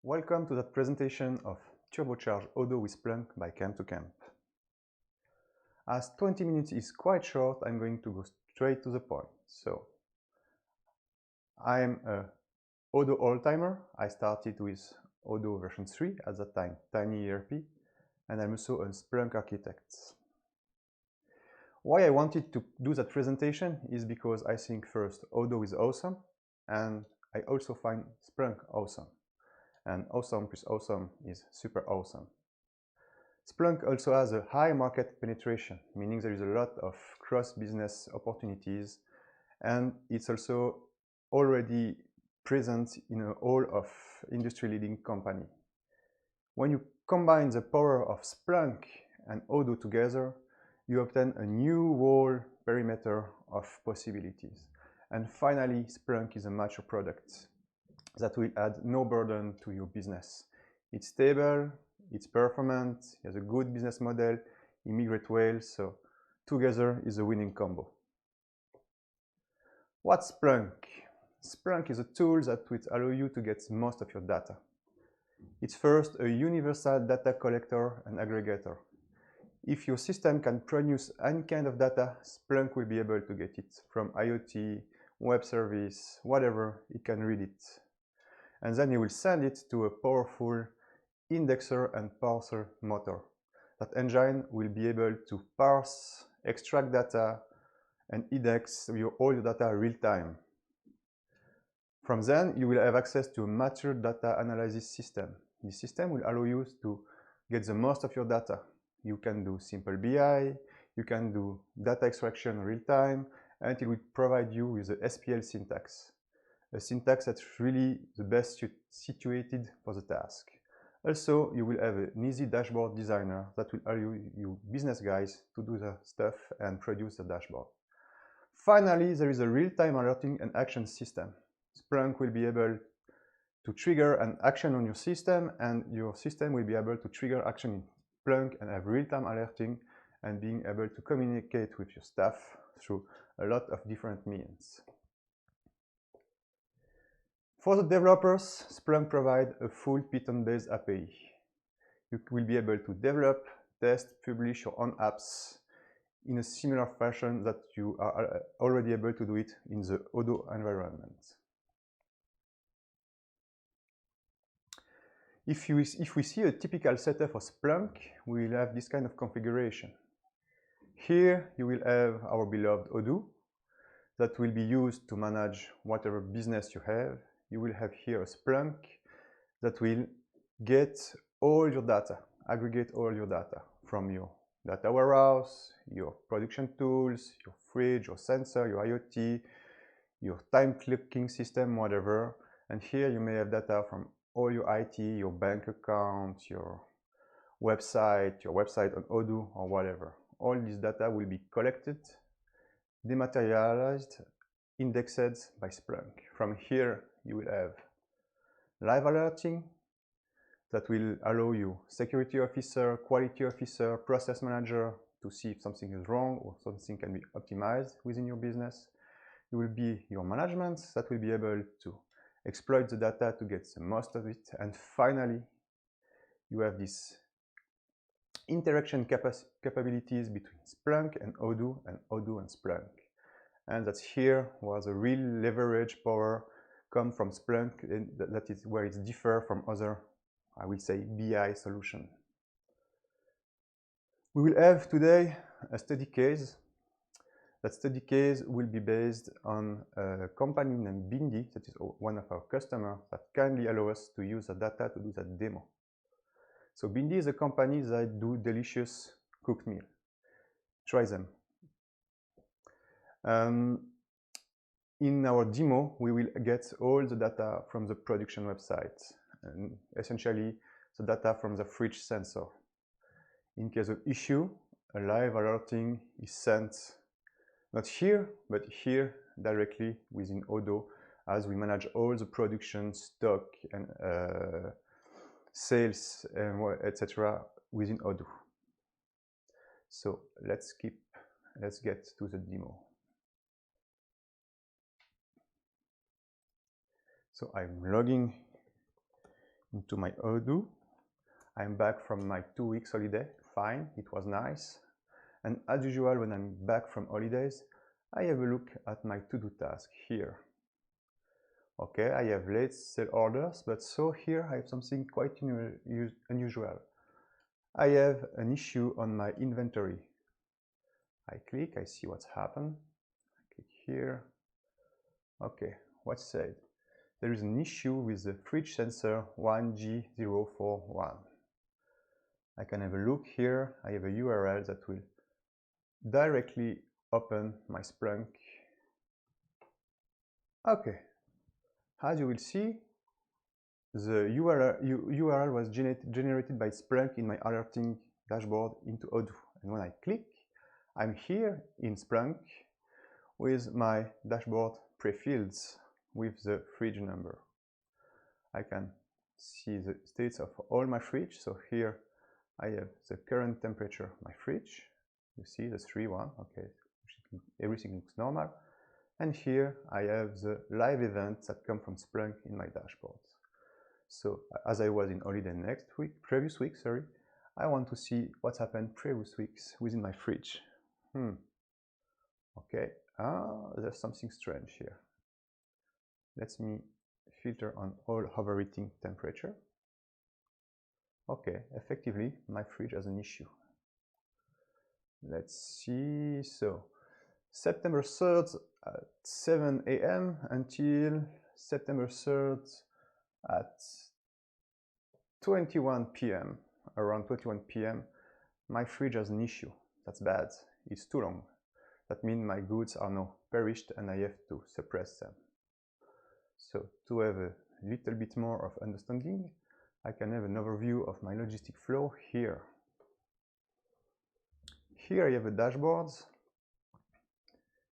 Welcome to that presentation of Turbocharge Odoo with Splunk by Camp to Camp. As 20 minutes is quite short, I'm going to go straight to the point. So, I'm a Odoo old-timer. I started with Odoo version 3, at that time tiny ERP, and I'm also a Splunk architect. Why I wanted to do that presentation is because I think first Odoo is awesome, and I also find Splunk awesome. And awesome plus awesome is super awesome. Splunk also has a high market penetration, meaning there is a lot of cross-business opportunities, and it's also already present in all of industry-leading company. When you combine the power of Splunk and Odoo together, you obtain a new whole perimeter of possibilities. And finally, Splunk is a mature product that will add no burden to your business. It's stable, it's performant, it has a good business model, it migrates well, so together is a winning combo. What's Splunk? Splunk is a tool that will allow you to get most of your data. It's first a universal data collector and aggregator. If your system can produce any kind of data, Splunk will be able to get it from IoT, web service, whatever, it can read it. And then you will send it to a powerful indexer and parser motor. That engine will be able to parse, extract data, and index all your data real time. From then, you will have access to a mature data analysis system. This system will allow you to get the most of your data. You can do simple BI, you can do data extraction real time, and it will provide you with the SPL syntax. A syntax that's really the best situated for the task. Also, you will have an easy dashboard designer that will allow you business guys to do the stuff and produce the dashboard. Finally, there is a real-time alerting and action system. Splunk will be able to trigger an action on your system, and your system will be able to trigger action in Splunk and have real-time alerting and being able to communicate with your staff through a lot of different means. For the developers, Splunk provides a full Python-based API. You will be able to develop, test, publish your own apps in a similar fashion that you are already able to do it in the Odoo environment. If we see a typical setup for Splunk, we will have this kind of configuration. Here you will have our beloved Odoo that will be used to manage whatever business you have. You will have here a Splunk that will get all your data, aggregate all your data from your data warehouse, your production tools, your fridge, your sensor, your IoT, your time clocking system, whatever. And here you may have data from all your IT, your bank account, your website on Odoo or whatever. All this data will be collected, dematerialized, indexed by Splunk. From here, you will have live alerting that will allow you security officer, quality officer, process manager to see if something is wrong or something can be optimized within your business. It will be your management that will be able to exploit the data to get the most of it. And finally, you have this interaction capabilities between Splunk and Odoo and Splunk. And that's here where the real leverage power comes from Splunk, and that is where it's different from other, I will say, BI solution. We will have today a study case. That study case will be based on a company named Bindi, that is one of our customers, that kindly allow us to use the data to do that demo. So Bindi is a company that do delicious cooked meal. Try them. In our demo, we will get all the data from the production website, and essentially the data from the fridge sensor. In case of issue, a live alerting is sent, not here, but here directly within Odoo, as we manage all the production, stock, and sales, etc. within Odoo. So let's get to the demo. So I'm logging into my Odoo. I'm back from my 2 weeks holiday. Fine, it was nice. And as usual, when I'm back from holidays, I have a look at my to-do task here. Okay, I have late sale orders, but so here I have something quite unusual. I have an issue on my inventory. I click, I see what's happened. I click here. Okay, what's said? There is an issue with the fridge sensor 1G041. I can have a look here. I have a URL that will directly open my Splunk. Okay, as you will see, the URL was generated by Splunk in my alerting dashboard into Odoo. And when I click, I'm here in Splunk with my dashboard pre-fields with the fridge number. I can see the states of all my fridge. So here I have the current temperature of my fridge. You see the 3.1, okay, everything looks normal. And here I have the live events that come from Splunk in my dashboard. So as I was in holiday previous week, I want to see what's happened previous weeks within my fridge. Okay, there's something strange here. Let me filter on all overheating temperature. Okay, effectively, my fridge has an issue. Let's see, so September 3rd at 7 AM until September 3rd at 21 PM, around 21 PM, my fridge has an issue. That's bad, it's too long. That means my goods are now perished and I have to suppress them. So to have a little bit more of understanding, I can have an overview of my logistic flow here. Here I have a dashboard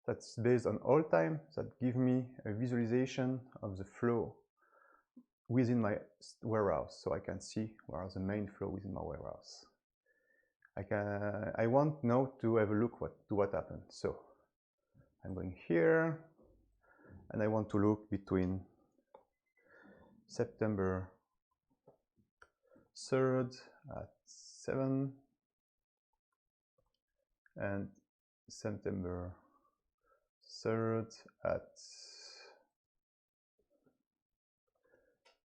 that's based on all time that give me a visualization of the flow within my warehouse, so I can see where the main flow within my warehouse. I want now to have a look to what happened. So I'm going here and I want to look between September 3rd at 7 and September 3rd at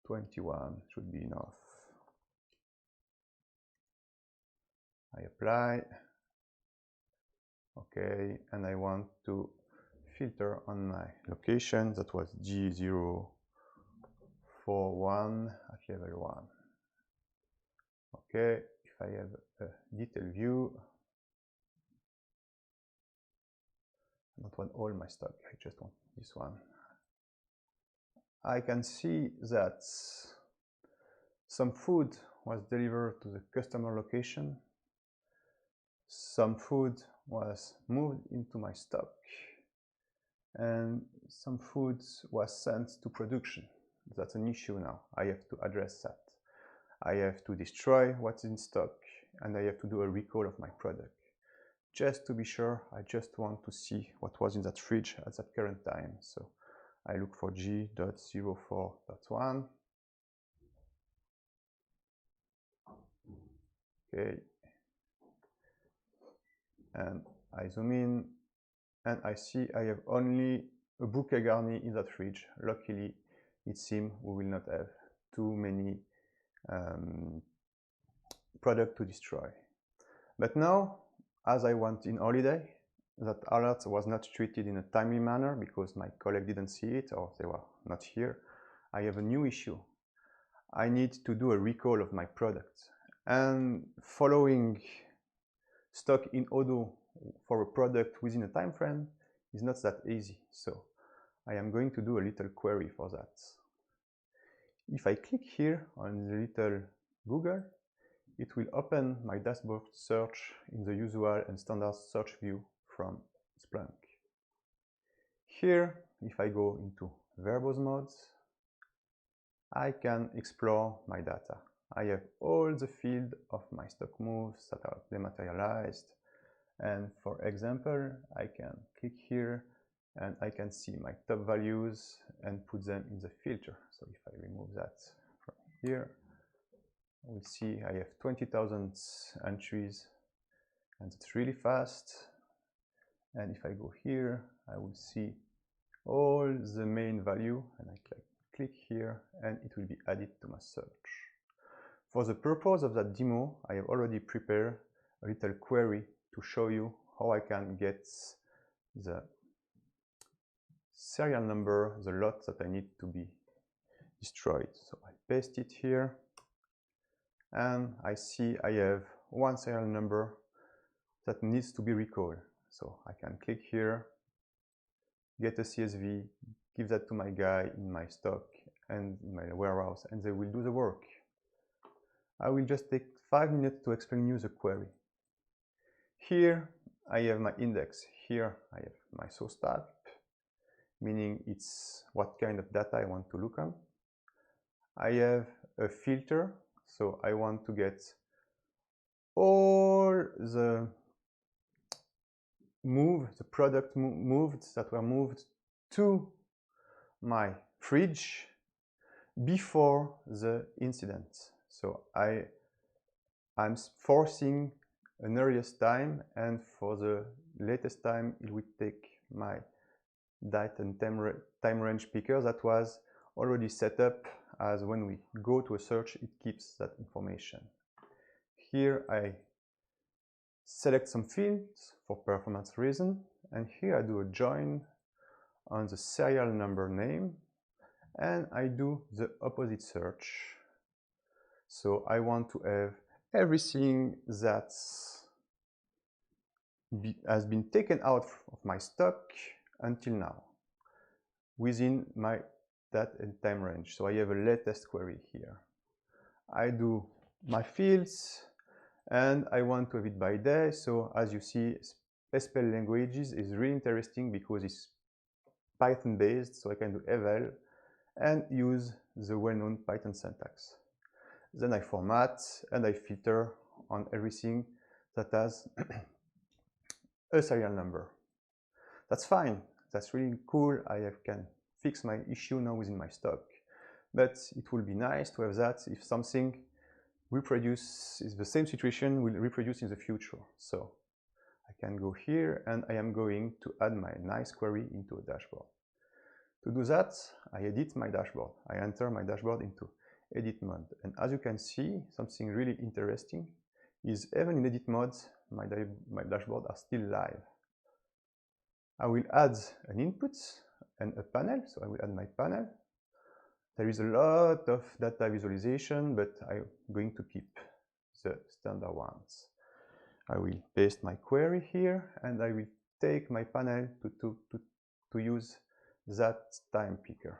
21 should be enough. I apply. Okay, and I want to filter on my location that was G041 at level 1. Okay, if I have a detailed view, I don't want all my stock, I just want this one. I can see that some food was delivered to the customer location. Some food was moved into my stock. And some food was sent to production. That's an issue now. I have to address that. I have to destroy what's in stock and I have to do a recall of my product. Just to be sure, I just want to see what was in that fridge at that current time. So I look for G.04.1. Okay. And I zoom in and I see I have only a bouquet garni in that fridge. Luckily, it seems we will not have too many products to destroy. But now, as I went in holiday, that alert was not treated in a timely manner because my colleague didn't see it or they were not here. I have a new issue. I need to do a recall of my product. And following stock in Odoo for a product within a time frame is not that easy. So I am going to do a little query for that. If I click here on the little Google, it will open my dashboard search in the usual and standard search view from Splunk. Here, if I go into verbose modes, I can explore my data. I have all the fields of my stock moves that are dematerialized. And for example, I can click here and I can see my top values and put them in the filter. So if I remove that from here, we'll see I have 20,000 entries, and it's really fast. And if I go here, I will see all the main value, and I click here, and it will be added to my search. For the purpose of that demo, I have already prepared a little query to show you how I can get the serial number, the lot that I need to be destroyed. So I paste it here, and I see I have one serial number that needs to be recalled. So I can click here, get a CSV, give that to my guy in my stock and in my warehouse, and they will do the work. I will just take 5 minutes to explain you the query. Here I have my index. Here I have my source type, meaning it's what kind of data I want to look on. I have a filter, so I want to get all the product moved that were moved to my fridge before the incident. So I'm forcing an earliest time, and for the latest time it will take my date and time range picker that was already set up, as when we go to a search it keeps that information. Here I select some fields for performance reason, and here I do a join on the serial number name, and I do the opposite search. So I want to have everything that has been taken out of my stock until now within my date and time range. So I have a latest query here. I do my fields, and I want to have it by day. So as you see, SPL languages is really interesting because it's Python based, so I can do eval and use the well-known Python syntax. Then I format and I filter on everything that has a serial number. That's fine, that's really cool. I can fix my issue now within my stock, but it will be nice to have that if something reproduce is the same situation will reproduce in the future. So I can go here, and I am going to add my nice query into a dashboard. To do that, I edit my dashboard. I enter my dashboard into edit mode, and as you can see, something really interesting is even in edit mode my dashboard are still live. I will add an input and a panel, so I will add my panel. There is a lot of data visualization, but I'm going to keep the standard ones. I will paste my query here, and I will take my panel to use that time picker.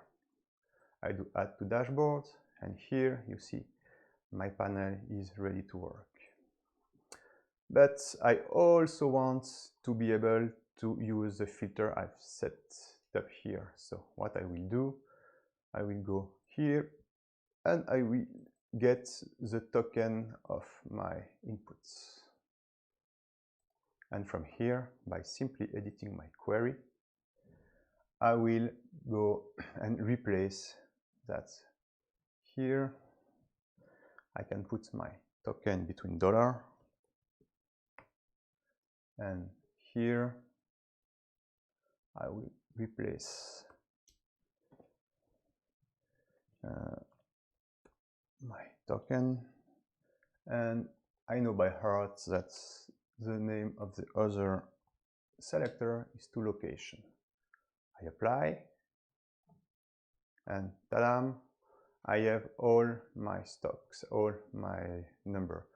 I do add to dashboard, and here you see my panel is ready to work. But I also want to be able to use the filter I've set up here. So what I will do, I will go here, and I will get the token of my inputs. And from here, by simply editing my query, I will go and replace that here. I can put my token between $, and here I will replace my token, and I know by heart that the name of the other selector is toLocation. I apply, and ta-da! I have all my stocks, all my number.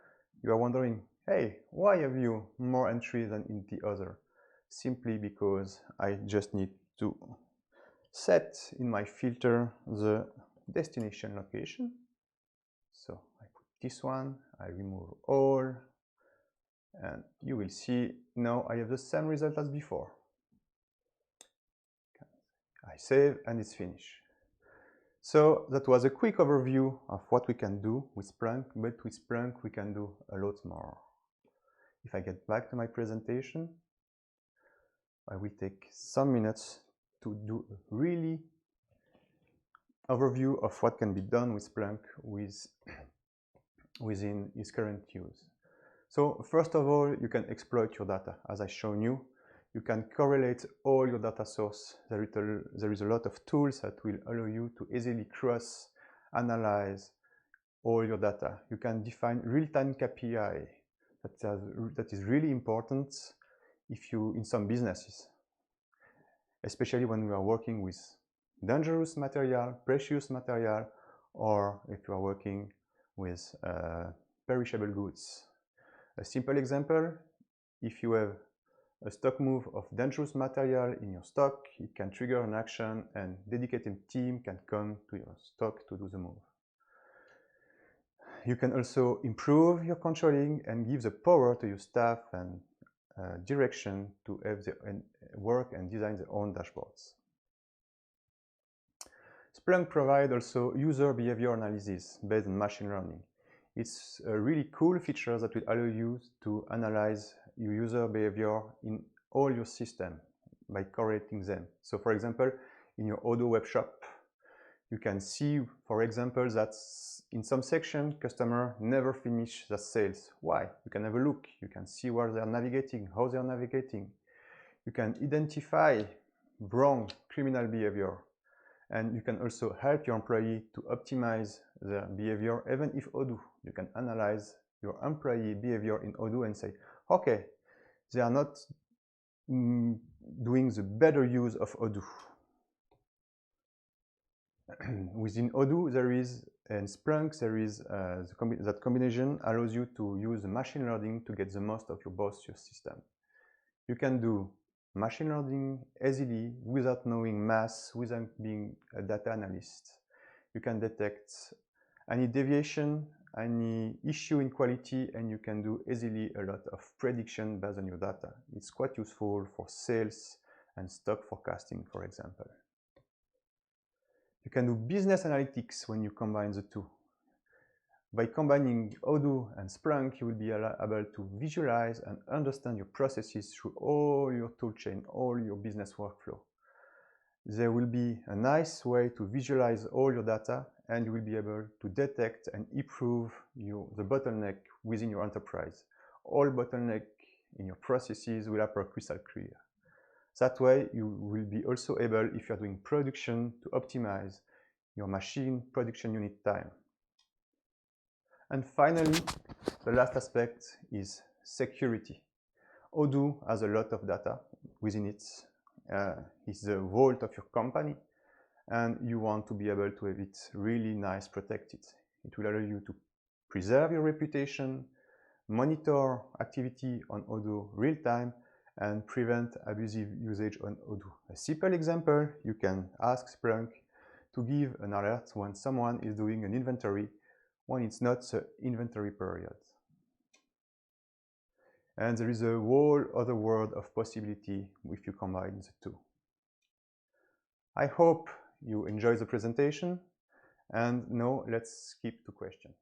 You are wondering, hey, why have you more entries than in the other? Simply because I just need to set in my filter the destination location. So I put this one, I remove all, and you will see now I have the same result as before. I save, and it's finished. So that was a quick overview of what we can do with Splunk, but with Splunk we can do a lot more. If I get back to my presentation, I will take some minutes to do a really overview of what can be done with Splunk within its current use. So first of all, you can exploit your data. As I've shown you, you can correlate all your data source. There is a lot of tools that will allow you to easily cross-analyze all your data. You can define real-time KPI. That is really important in some businesses, especially when we are working with dangerous material, precious material, or if you are working with perishable goods. A simple example, if you have a stock move of dangerous material in your stock, it can trigger an action and dedicated team can come to your stock to do the move. You can also improve your controlling and give the power to your staff and direction to have work and design their own dashboards. Splunk provides also user behavior analysis based on machine learning. It's a really cool feature that will allow you to analyze your user behavior in all your systems by correlating them. So for example, in your Odoo web shop, you can see, for example, that in some section, customer never finish the sales. Why? You can have a look. You can see where they are navigating, how they are navigating. You can identify wrong criminal behavior. And you can also help your employee to optimize their behavior, even if Odoo. You can analyze your employee behavior in Odoo and say, okay, they are not doing the better use of Odoo. Within Odoo, there is, and Splunk, there is that combination allows you to use machine learning to get the most of your system. You can do machine learning easily without knowing math, without being a data analyst. You can detect any deviation, any issue in quality, and you can do easily a lot of prediction based on your data. It's quite useful for sales and stock forecasting, for example. You can do business analytics when you combine the two. By combining Odoo and Splunk, you will be able to visualize and understand your processes through all your toolchain, all your business workflow. There will be a nice way to visualize all your data, and you will be able to detect and improve the bottleneck within your enterprise. All bottleneck in your processes will appear crystal clear. That way, you will be also able, if you're doing production, to optimize your machine production unit time. And finally, the last aspect is security. Odoo has a lot of data within it. It's the vault of your company, and you want to be able to have it really nice protected. It will allow you to preserve your reputation, monitor activity on Odoo real time, and prevent abusive usage on Odoo. A simple example, you can ask Splunk to give an alert when someone is doing an inventory when it's not the inventory period. And there is a whole other world of possibility if you combine the two. I hope you enjoy the presentation, and now let's skip to questions.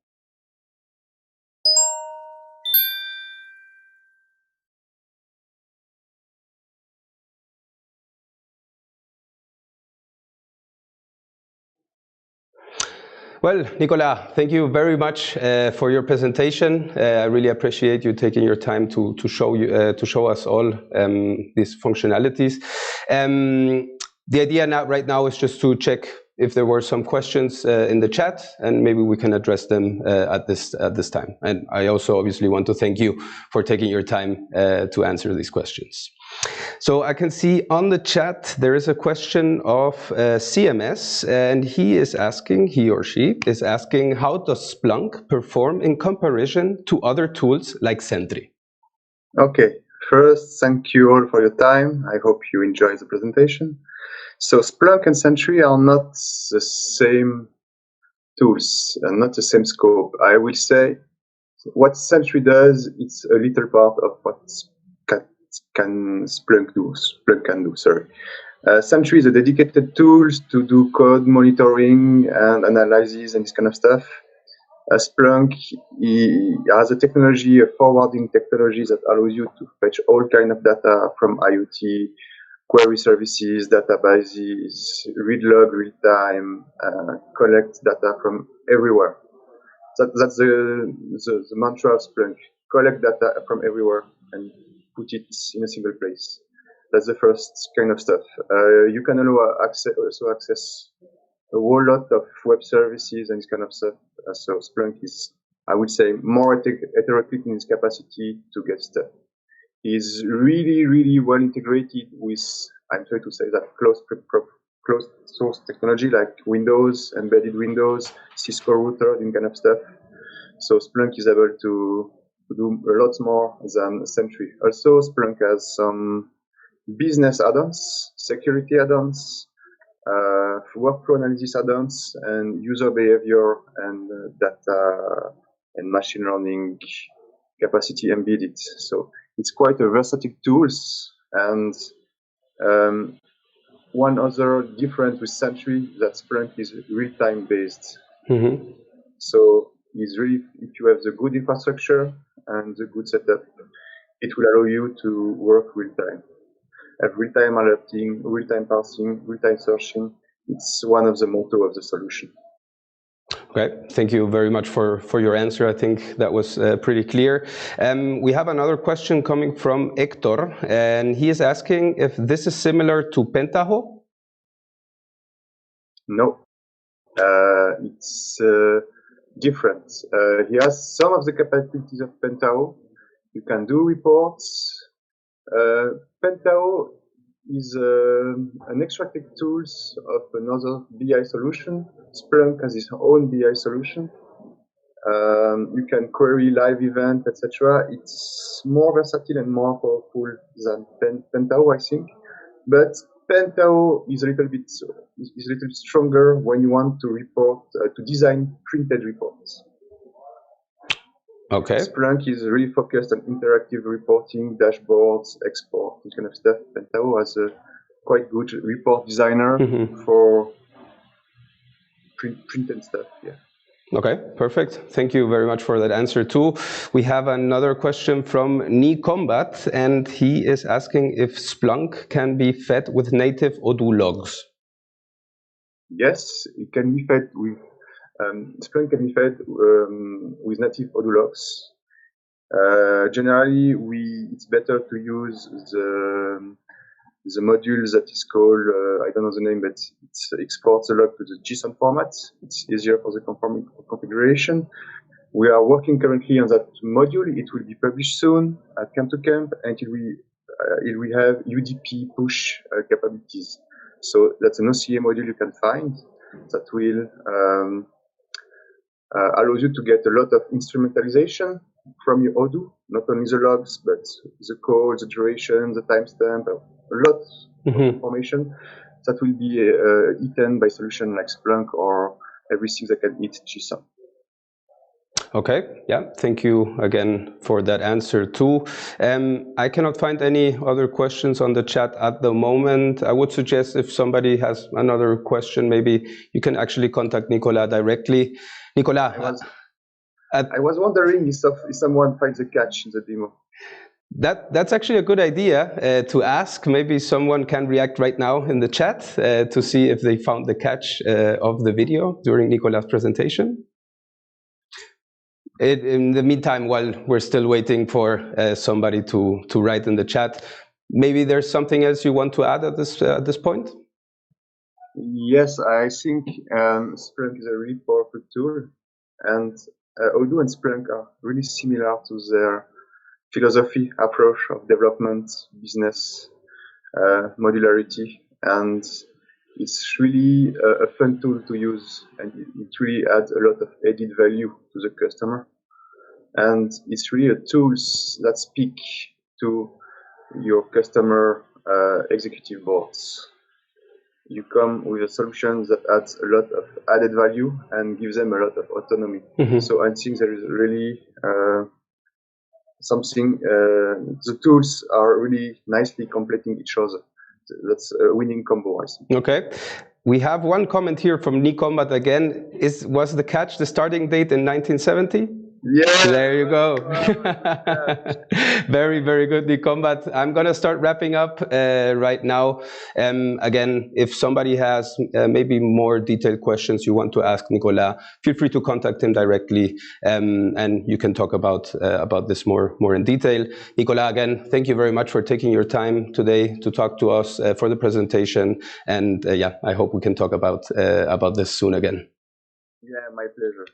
Well, Nicolas, thank you very much for your presentation. I really appreciate you taking your time to show us all these functionalities. The idea right now is just to check if there were some questions in the chat, and maybe we can address them at this time. And I also obviously want to thank you for taking your time to answer these questions. So I can see on the chat there is a question of CMS, and he or she is asking, how does Splunk perform in comparison to other tools like Sentry? Okay, first, thank you all for your time. I hope you enjoyed the presentation. So Splunk and Sentry are not the same tools and not the same scope. I will say what Sentry does, it's a little part of what Splunk can do. Sentry is a dedicated tool to do code monitoring and analysis and this kind of stuff. Splunk has a technology, a forwarding technology that allows you to fetch all kind of data from IoT, query services, databases, read log real time, collect data from everywhere. That's the mantra of Splunk. Collect data from everywhere and put it in a single place. That's the first kind of stuff. You can also access a whole lot of web services and this kind of stuff. So Splunk is, I would say, more heteroclite in its capacity to get stuff. It's really well integrated with, I'm sorry to say that, closed source technology like Windows, embedded Windows, Cisco router, this kind of stuff. So Splunk is able to do a lot more than Sentry. Also, Splunk has some business add-ons, security add-ons, workflow analysis add-ons, and user behavior and data and machine learning capacity embedded. So it's quite a versatile tools. And one other difference with Sentry that Splunk is real-time based. Mm-hmm. So it's really, if you have the good infrastructure and the good setup, it will allow you to work real-time. Have real-time alerting, real-time parsing, real-time searching. It's one of the motto of the solution. Okay, thank you very much for your answer. I think that was pretty clear. We have another question coming from Hector, and he is asking if this is similar to Pentaho? No, it's different. He has some of the capabilities of Pentaho. You can do reports. Pentaho is an extracted tools of another BI solution. Splunk has its own BI solution. You can query live event, etc. It's more versatile and more powerful than Pentaho, I think. But Pentaho is a little bit stronger when you want to report to design printed reports. Okay. Splunk is really focused on interactive reporting, dashboards, export, this kind of stuff. Pentaho has a quite good report designer for printed stuff. Yeah. Okay, perfect. Thank you very much for that answer too. We have another question from Nicolas, and he is asking if Splunk can be fed with native Odoo logs. Yes, it can be fed with Splunk can be fed with native Odoo logs. Generally, it's better to use the module that is called, I don't know the name, but it exports the log to the JSON format. It's easier for the configuration. We are working currently on that module. It will be published soon at Camp to Camp, and it will have UDP push capabilities. So that's an OCA module you can find that will allows you to get a lot of instrumentalization from your Odoo, not only the logs, but the code, the duration, the timestamp, a lot of information that will be eaten by solution like Splunk or everything that can eat JSON. Okay, yeah, thank you again for that answer too. I cannot find any other questions on the chat at the moment. I would suggest if somebody has another question, maybe you can actually contact Nicolas directly. Nicolas, I was wondering if someone finds a catch in the demo. That's actually a good idea to ask. Maybe someone can react right now in the chat to see if they found the catch of the video during Nicolas' presentation. In the meantime, while we're still waiting for somebody to write in the chat, maybe there's something else you want to add at this point? Yes, I think Splunk is a really powerful tool, and Odoo and Splunk are really similar to their philosophy, approach of development, business, modularity, and it's really a fun tool to use, and it really adds a lot of added value to the customer. And it's really a tools that speak to your customer executive boards. You come with a solution that adds a lot of added value and gives them a lot of autonomy. So I think there is really something, the tools are really nicely completing each other. That's a winning combo, I think. Okay. We have one comment here from Nicolas again. Was the catch the starting date in 1970? Yeah. There you go. Very, very good, Nicolas. I'm going to start wrapping up right now. Again, if somebody has maybe more detailed questions you want to ask Nicolas, feel free to contact him directly, and you can talk about this more in detail. Nicolas, again, thank you very much for taking your time today to talk to us for the presentation. And yeah, I hope we can talk about this soon again. Yeah, my pleasure.